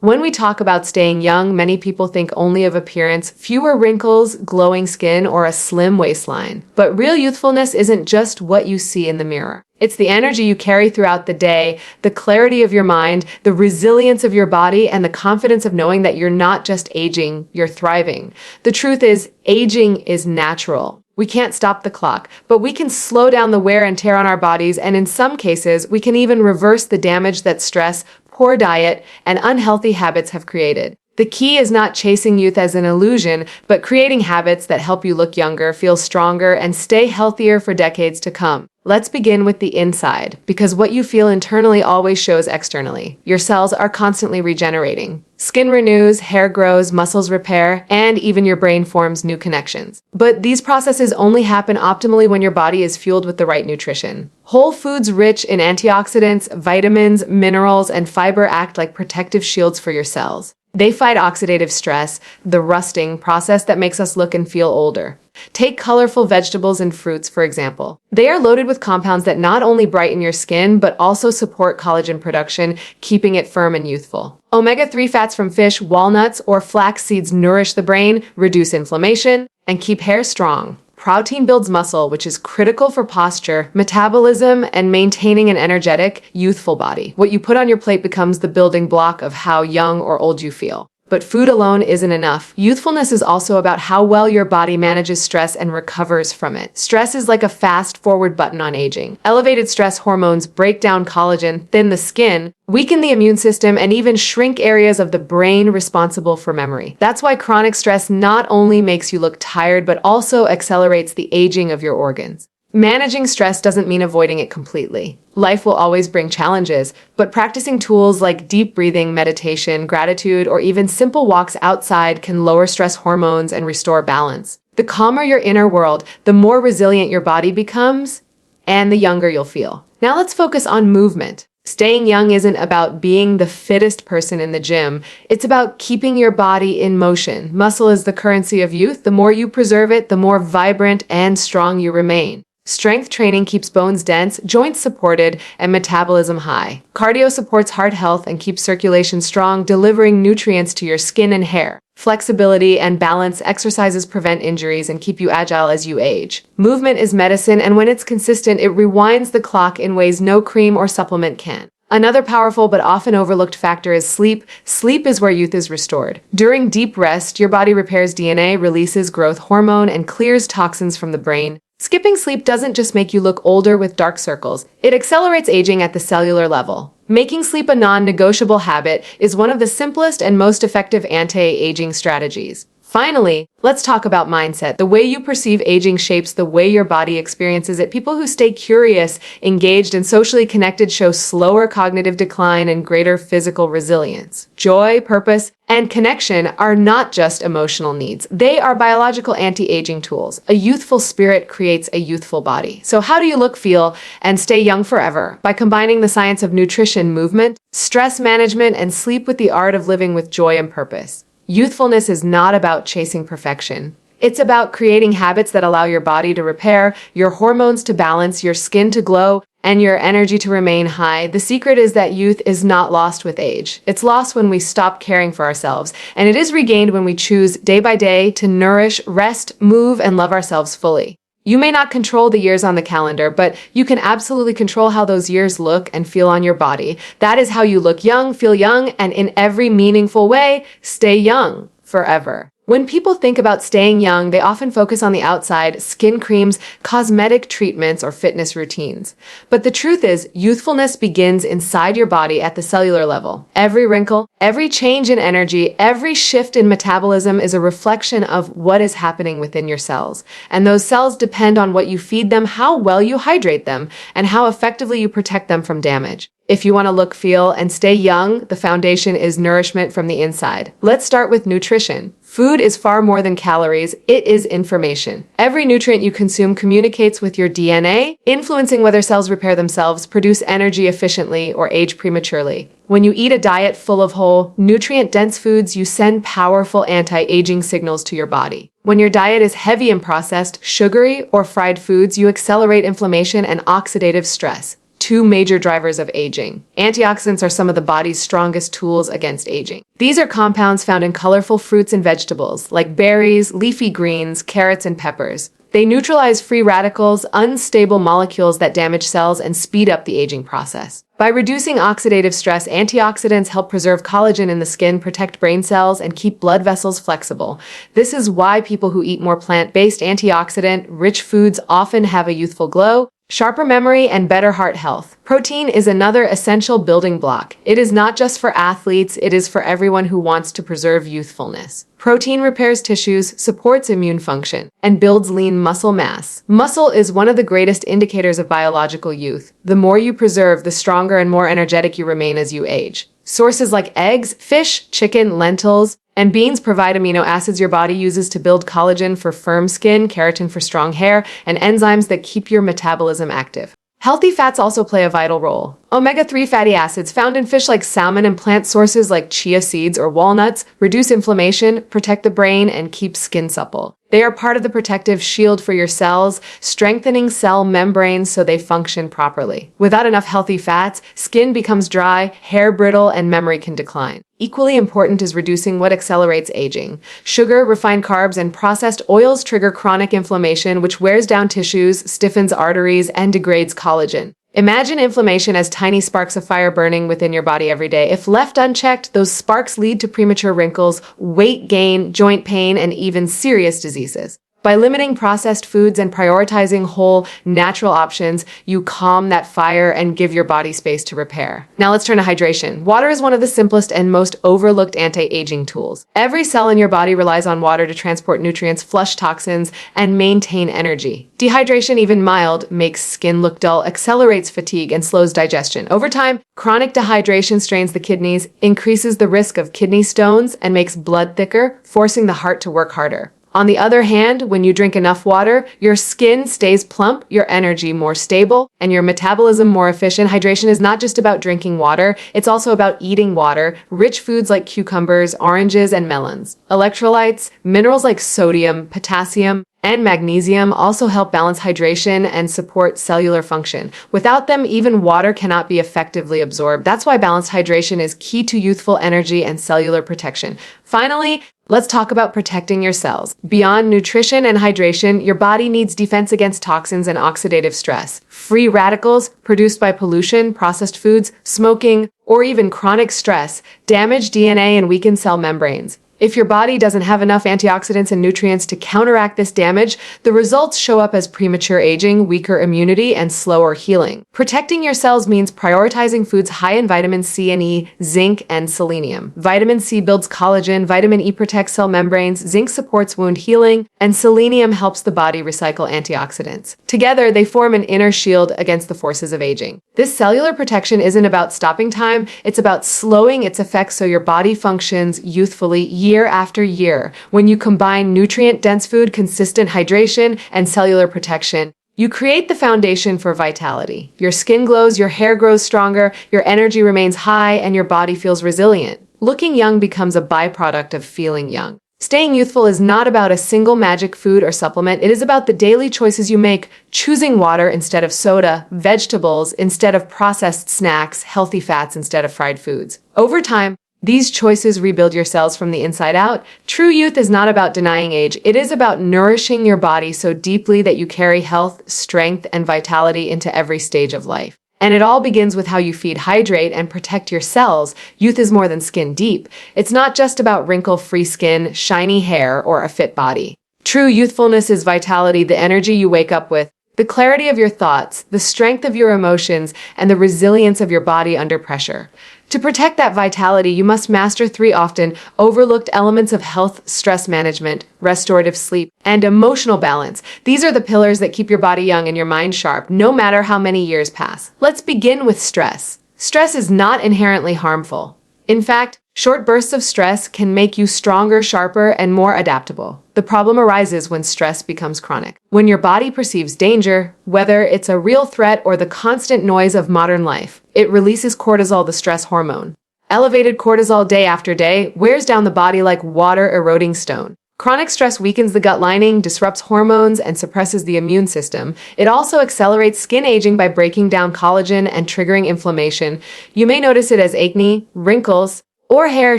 When we talk about staying young, many people think only of appearance, fewer wrinkles, glowing skin, or a slim waistline. But real youthfulness isn't just what you see in the mirror. It's the energy you carry throughout the day, the clarity of your mind, the resilience of your body, and the confidence of knowing that you're not just aging, you're thriving. The truth is, aging is natural. We can't stop the clock, but we can slow down the wear and tear on our bodies, and in some cases, we can even reverse the damage that stress, poor diet, and unhealthy habits have created. The key is not chasing youth as an illusion, but creating habits that help you look younger, feel stronger, and stay healthier for decades to come. Let's begin with the inside, because what you feel internally always shows externally. Your cells are constantly regenerating. Skin renews, hair grows, muscles repair, and even your brain forms new connections. But these processes only happen optimally when your body is fueled with the right nutrition. Whole foods rich in antioxidants, vitamins, minerals, and fiber act like protective shields for your cells. They fight oxidative stress, the rusting process that makes us look and feel older. Take colorful vegetables and fruits, for example. They are loaded with compounds that not only brighten your skin, but also support collagen production, keeping it firm and youthful. Omega-3 fats from fish, walnuts, or flax seeds nourish the brain, reduce inflammation, and keep hair strong. Protein builds muscle, which is critical for posture, metabolism, and maintaining an energetic, youthful body. What you put on your plate becomes the building block of how young or old you feel. But food alone isn't enough. Youthfulness is also about how well your body manages stress and recovers from it. Stress is like a fast-forward button on aging. Elevated stress hormones break down collagen, thin the skin, weaken the immune system, and even shrink areas of the brain responsible for memory. That's why chronic stress not only makes you look tired, but also accelerates the aging of your organs. Managing stress doesn't mean avoiding it completely. Life will always bring challenges, but practicing tools like deep breathing, meditation, gratitude, or even simple walks outside can lower stress hormones and restore balance. The calmer your inner world, the more resilient your body becomes, and the younger you'll feel. Now let's focus on movement. Staying young isn't about being the fittest person in the gym. It's about keeping your body in motion. Muscle is the currency of youth. The more you preserve it, the more vibrant and strong you remain. Strength training keeps bones dense, joints supported, and metabolism high. Cardio supports heart health and keeps circulation strong, delivering nutrients to your skin and hair. Flexibility and balance exercises prevent injuries and keep you agile as you age. Movement is medicine, and when it's consistent, it rewinds the clock in ways no cream or supplement can. Another powerful but often overlooked factor is sleep. Sleep is where youth is restored. During deep rest, your body repairs DNA, releases growth hormone, and clears toxins from the brain. Skipping sleep doesn't just make you look older with dark circles, it accelerates aging at the cellular level. Making sleep a non-negotiable habit is one of the simplest and most effective anti-aging strategies. Finally, let's talk about mindset. The way you perceive aging shapes the way your body experiences it. People who stay curious, engaged, and socially connected show slower cognitive decline and greater physical resilience. Joy, purpose, and connection are not just emotional needs. They are biological anti-aging tools. A youthful spirit creates a youthful body. So how do you look, feel, and stay young forever? By combining the science of nutrition, movement, stress management, and sleep with the art of living with joy and purpose. Youthfulness is not about chasing perfection. It's about creating habits that allow your body to repair, your hormones to balance, your skin to glow, and your energy to remain high. The secret is that youth is not lost with age. It's lost when we stop caring for ourselves, and it is regained when we choose day by day to nourish, rest, move, and love ourselves fully. You may not control the years on the calendar, but you can absolutely control how those years look and feel on your body. That is how you look young, feel young, and in every meaningful way, stay young forever. When people think about staying young, they often focus on the outside, skin creams, cosmetic treatments, or fitness routines. But the truth is, youthfulness begins inside your body at the cellular level. Every wrinkle, every change in energy, every shift in metabolism is a reflection of what is happening within your cells. And those cells depend on what you feed them, how well you hydrate them, and how effectively you protect them from damage. If you want to look, feel, and stay young, the foundation is nourishment from the inside. Let's start with nutrition. Food is far more than calories, it is information. Every nutrient you consume communicates with your DNA, influencing whether cells repair themselves, produce energy efficiently, or age prematurely. When you eat a diet full of whole, nutrient-dense foods, you send powerful anti-aging signals to your body. When your diet is heavy in processed, sugary, or fried foods, you accelerate inflammation and oxidative stress. two major drivers of aging. Antioxidants are some of the body's strongest tools against aging. These are compounds found in colorful fruits and vegetables, like berries, leafy greens, carrots, and peppers. They neutralize free radicals, unstable molecules that damage cells, and speed up the aging process. By reducing oxidative stress, antioxidants help preserve collagen in the skin, protect brain cells, and keep blood vessels flexible. This is why people who eat more plant-based, antioxidant-rich foods often have a youthful glow, sharper memory, and better heart health. Protein is another essential building block. It is not just for athletes, it is for everyone who wants to preserve youthfulness. Protein repairs tissues, supports immune function, and builds lean muscle mass. Muscle is one of the greatest indicators of biological youth. The more you preserve, the stronger and more energetic you remain as you age. Sources like eggs, fish, chicken, lentils, and beans provide amino acids your body uses to build collagen for firm skin, keratin for strong hair, and enzymes that keep your metabolism active. Healthy fats also play a vital role. Omega-3 fatty acids found in fish like salmon and plant sources like chia seeds or walnuts reduce inflammation, protect the brain, and keep skin supple. They are part of the protective shield for your cells, strengthening cell membranes so they function properly. Without enough healthy fats, skin becomes dry, hair brittle, and memory can decline. Equally important is reducing what accelerates aging. Sugar, refined carbs, and processed oils trigger chronic inflammation, which wears down tissues, stiffens arteries, and degrades collagen. Imagine inflammation as tiny sparks of fire burning within your body every day. If left unchecked, those sparks lead to premature wrinkles, weight gain, joint pain, and even serious diseases. By limiting processed foods and prioritizing whole, natural options, you calm that fire and give your body space to repair. Now let's turn to hydration. Water is one of the simplest and most overlooked anti-aging tools. Every cell in your body relies on water to transport nutrients, flush toxins, and maintain energy. Dehydration, even mild, makes skin look dull, accelerates fatigue, and slows digestion. Over time, chronic dehydration strains the kidneys, increases the risk of kidney stones, and makes blood thicker, forcing the heart to work harder. On the other hand, when you drink enough water, your skin stays plump, your energy more stable, and your metabolism more efficient. Hydration is not just about drinking water, it's also about eating water, rich foods like cucumbers, oranges, and melons. Electrolytes, minerals like sodium, potassium, and magnesium also help balance hydration and support cellular function. Without them, even water cannot be effectively absorbed. That's why balanced hydration is key to youthful energy and cellular protection. Finally, let's talk about protecting your cells. Beyond nutrition and hydration, your body needs defense against toxins and oxidative stress. Free radicals produced by pollution, processed foods, smoking, or even chronic stress damage DNA and weaken cell membranes. If your body doesn't have enough antioxidants and nutrients to counteract this damage, the results show up as premature aging, weaker immunity, and slower healing. Protecting your cells means prioritizing foods high in vitamin C and E, zinc, and selenium. Vitamin C builds collagen, vitamin E protects cell membranes, zinc supports wound healing, and selenium helps the body recycle antioxidants. Together, they form an inner shield against the forces of aging. This cellular protection isn't about stopping time, it's about slowing its effects so your body functions youthfully year after year. When you combine nutrient-dense food, consistent hydration, and cellular protection, you create the foundation for vitality. Your skin glows, your hair grows stronger, your energy remains high, and your body feels resilient. Looking young becomes a byproduct of feeling young. Staying youthful is not about a single magic food or supplement. It is about the daily choices you make, choosing water instead of soda, vegetables instead of processed snacks, healthy fats instead of fried foods. Over time, these choices rebuild your cells from the inside out. True youth is not about denying age. It is about nourishing your body so deeply that you carry health, strength, and vitality into every stage of life. And it all begins with how you feed, hydrate, and protect your cells. Youth is more than skin deep. It's not just about wrinkle-free skin, shiny hair, or a fit body. True youthfulness is vitality, the energy you wake up with, the clarity of your thoughts, the strength of your emotions, and the resilience of your body under pressure. To protect that vitality, you must master 3 often overlooked elements of health: stress management, restorative sleep, and emotional balance. These are the pillars that keep your body young and your mind sharp, no matter how many years pass. Let's begin with stress. Stress is not inherently harmful. In fact, short bursts of stress can make you stronger, sharper, and more adaptable. The problem arises when stress becomes chronic. When your body perceives danger, whether it's a real threat or the constant noise of modern life, it releases cortisol, the stress hormone. Elevated cortisol day after day wears down the body like water eroding stone. Chronic stress weakens the gut lining, disrupts hormones, and suppresses the immune system. It also accelerates skin aging by breaking down collagen and triggering inflammation. You may notice it as acne, wrinkles, or hair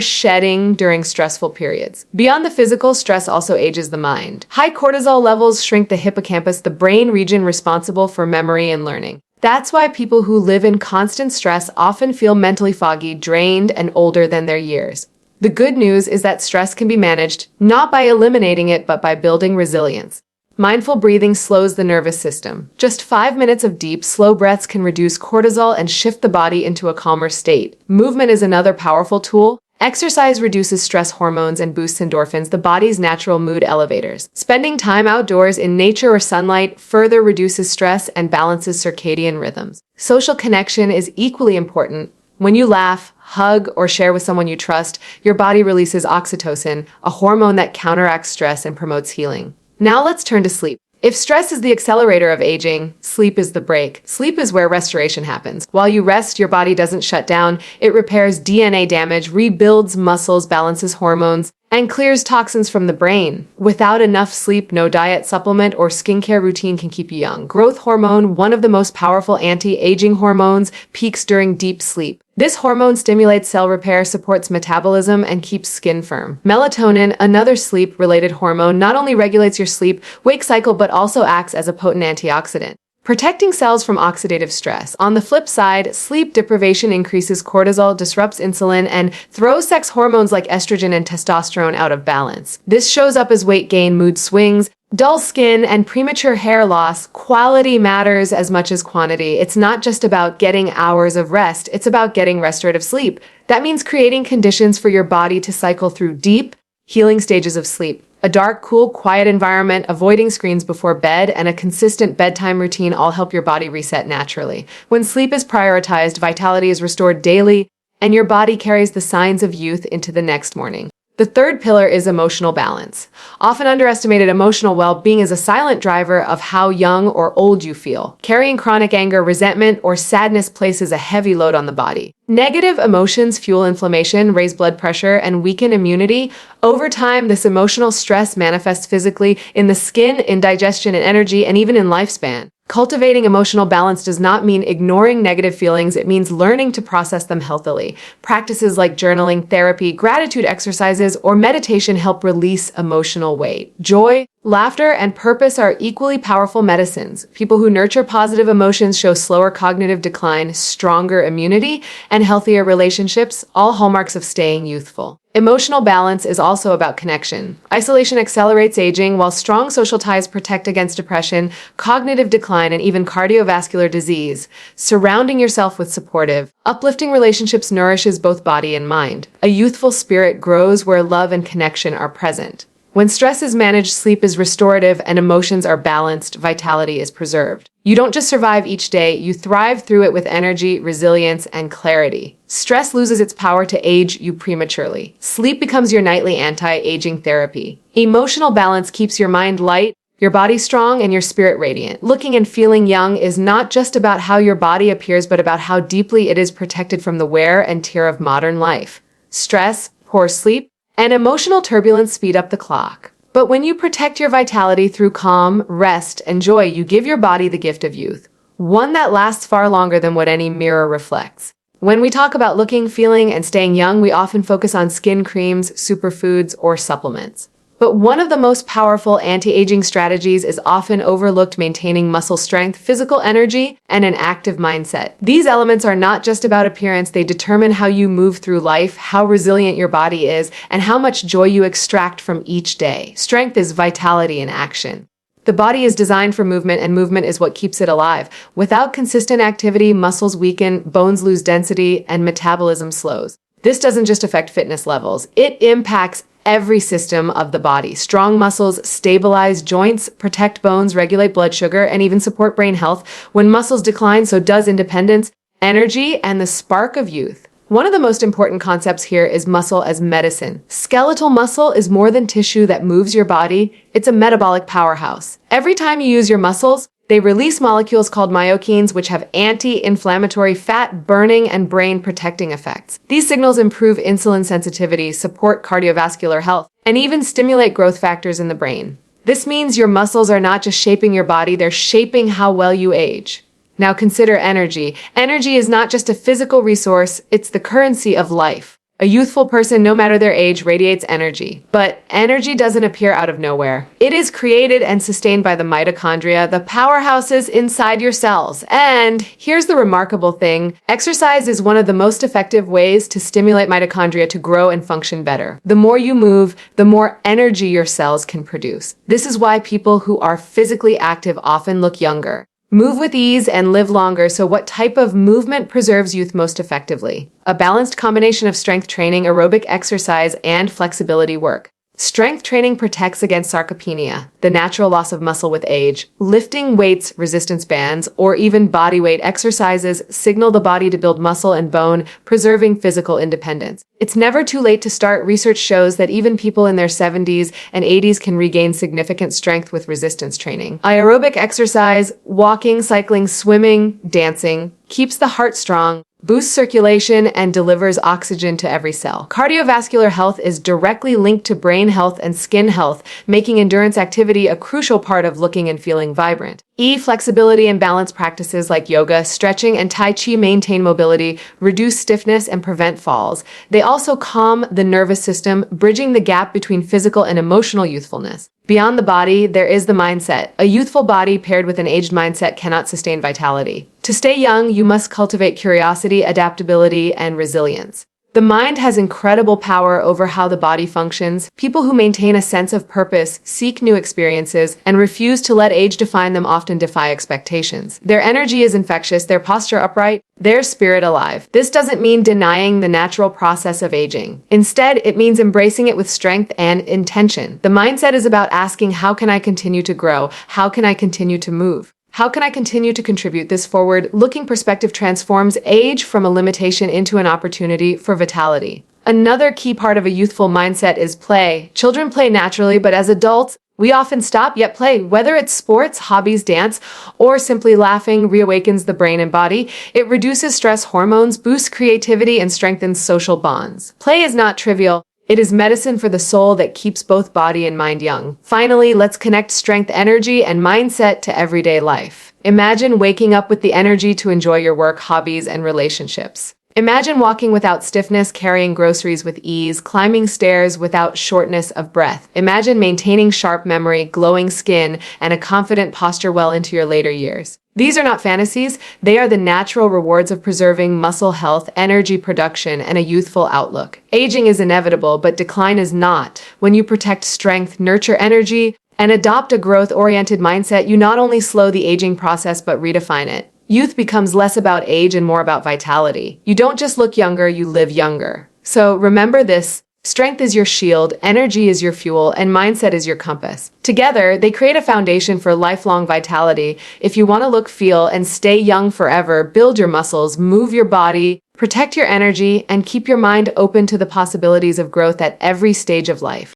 shedding during stressful periods. Beyond the physical, stress also ages the mind. High cortisol levels shrink the hippocampus, the brain region responsible for memory and learning. That's why people who live in constant stress often feel mentally foggy, drained, and older than their years. The good news is that stress can be managed, not by eliminating it, but by building resilience. Mindful breathing slows the nervous system. Just 5 minutes of deep, slow breaths can reduce cortisol and shift the body into a calmer state. Movement is another powerful tool. Exercise reduces stress hormones and boosts endorphins, the body's natural mood elevators. Spending time outdoors in nature or sunlight further reduces stress and balances circadian rhythms. Social connection is equally important. When you laugh, hug, or share with someone you trust, your body releases oxytocin, a hormone that counteracts stress and promotes healing. Now let's turn to sleep. If stress is the accelerator of aging, sleep is the brake. Sleep is where restoration happens. While you rest, your body doesn't shut down. It repairs DNA damage, rebuilds muscles, balances hormones, and clears toxins from the brain. Without enough sleep, no diet, supplement, or skincare routine can keep you young. Growth hormone, one of the most powerful anti-aging hormones, peaks during deep sleep. This hormone stimulates cell repair, supports metabolism, and keeps skin firm. Melatonin, another sleep-related hormone, not only regulates your sleep-wake cycle but also acts as a potent antioxidant, protecting cells from oxidative stress. On the flip side, sleep deprivation increases cortisol, disrupts insulin, and throws sex hormones like estrogen and testosterone out of balance. This shows up as weight gain, mood swings, dull skin, and premature hair loss. Quality matters as much as quantity. It's not just about getting hours of rest, it's about getting restorative sleep. That means creating conditions for your body to cycle through deep, healing stages of sleep. A dark, cool, quiet environment, avoiding screens before bed, and a consistent bedtime routine all help your body reset naturally. When sleep is prioritized, vitality is restored daily, and your body carries the signs of youth into the next morning. The third pillar is emotional balance. Often underestimated, emotional well-being is a silent driver of how young or old you feel. Carrying chronic anger, resentment, or sadness places a heavy load on the body. Negative emotions fuel inflammation, raise blood pressure, and weaken immunity. Over time, this emotional stress manifests physically in the skin, in digestion and energy, and even in lifespan. Cultivating emotional balance does not mean ignoring negative feelings. It means learning to process them healthily. Practices like journaling, therapy, gratitude exercises, or meditation help release emotional weight. Joy, laughter, and purpose are equally powerful medicines. People who nurture positive emotions show slower cognitive decline, stronger immunity, and healthier relationships, all hallmarks of staying youthful. Emotional balance is also about connection. Isolation accelerates aging, while strong social ties protect against depression, cognitive decline, and even cardiovascular disease. Surrounding yourself with supportive, uplifting relationships nourishes both body and mind. A youthful spirit grows where love and connection are present. When stress is managed, sleep is restorative, and emotions are balanced, vitality is preserved. You don't just survive each day, you thrive through it with energy, resilience, and clarity. Stress loses its power to age you prematurely. Sleep becomes your nightly anti-aging therapy. Emotional balance keeps your mind light, your body strong, and your spirit radiant. Looking and feeling young is not just about how your body appears, but about how deeply it is protected from the wear and tear of modern life. Stress, poor sleep, and emotional turbulence speed up the clock. But when you protect your vitality through calm, rest, and joy, you give your body the gift of youth, one that lasts far longer than what any mirror reflects. When we talk about looking, feeling, and staying young, we often focus on skin creams, superfoods, or supplements. But one of the most powerful anti-aging strategies is often overlooked: maintaining muscle strength, physical energy, and an active mindset. These elements are not just about appearance, they determine how you move through life, how resilient your body is, and how much joy you extract from each day. Strength is vitality in action. The body is designed for movement, and movement is what keeps it alive. Without consistent activity, muscles weaken, bones lose density, and metabolism slows. This doesn't just affect fitness levels, it impacts every system of the body. Strong muscles stabilize joints, protect bones, regulate blood sugar, and even support brain health. When muscles decline, so does independence, energy, and the spark of youth. One of the most important concepts here is muscle as medicine. Skeletal muscle is more than tissue that moves your body. It's a metabolic powerhouse. Every time you use your muscles, they release molecules called myokines, which have anti-inflammatory, fat-burning, and brain-protecting effects. These signals improve insulin sensitivity, support cardiovascular health, and even stimulate growth factors in the brain. This means your muscles are not just shaping your body, they're shaping how well you age. Now consider energy. Energy is not just a physical resource, it's the currency of life. A youthful person, no matter their age, radiates energy. But energy doesn't appear out of nowhere. It is created and sustained by the mitochondria, the powerhouses inside your cells. And here's the remarkable thing. Exercise is one of the most effective ways to stimulate mitochondria to grow and function better. The more you move, the more energy your cells can produce. This is why people who are physically active often look younger. Move with ease and live longer. So what type of movement preserves youth most effectively? A balanced combination of strength training, aerobic exercise, and flexibility work. Strength training protects against sarcopenia, the natural loss of muscle with age. Lifting weights, resistance bands, or even body weight exercises signal the body to build muscle and bone, preserving physical independence. It's never too late to start. Research shows that even people in their 70s and 80s can regain significant strength with resistance training. Aerobic exercise, walking, cycling, swimming, dancing, keeps the heart strong, boosts circulation, and delivers oxygen to every cell. Cardiovascular health is directly linked to brain health and skin health, making endurance activity a crucial part of looking and feeling vibrant. Flexibility and balance practices like yoga, stretching, and Tai Chi maintain mobility, reduce stiffness, and prevent falls. They also calm the nervous system, bridging the gap between physical and emotional youthfulness. Beyond the body, there is the mindset. A youthful body paired with an aged mindset cannot sustain vitality. To stay young, you must cultivate curiosity, adaptability, and resilience. The mind has incredible power over how the body functions. People who maintain a sense of purpose, seek new experiences, and refuse to let age define them often defy expectations. Their energy is infectious, their posture upright, their spirit alive. This doesn't mean denying the natural process of aging. Instead, it means embracing it with strength and intention. The mindset is about asking, how can I continue to grow? How can I continue to move? How can I continue to contribute? This forward-looking perspective transforms age from a limitation into an opportunity for vitality. Another key part of a youthful mindset is play. Children play naturally, but as adults, we often stop yet play. Whether it's sports, hobbies, dance, or simply laughing reawakens the brain and body. It reduces stress hormones, boosts creativity, and strengthens social bonds. Play is not trivial. It is medicine for the soul that keeps both body and mind young. Finally, let's connect strength, energy, and mindset to everyday life. Imagine waking up with the energy to enjoy your work, hobbies, and relationships. Imagine walking without stiffness, carrying groceries with ease, climbing stairs without shortness of breath. Imagine maintaining sharp memory, glowing skin, and a confident posture well into your later years. These are not fantasies, they are the natural rewards of preserving muscle health, energy production, and a youthful outlook. Aging is inevitable, but decline is not. When you protect strength, nurture energy, and adopt a growth-oriented mindset, you not only slow the aging process, but redefine it. Youth becomes less about age and more about vitality. You don't just look younger, you live younger. So remember this. Strength is your shield, energy is your fuel, and mindset is your compass. Together, they create a foundation for lifelong vitality. If you want to look, feel, and stay young forever, build your muscles, move your body, protect your energy, and keep your mind open to the possibilities of growth at every stage of life.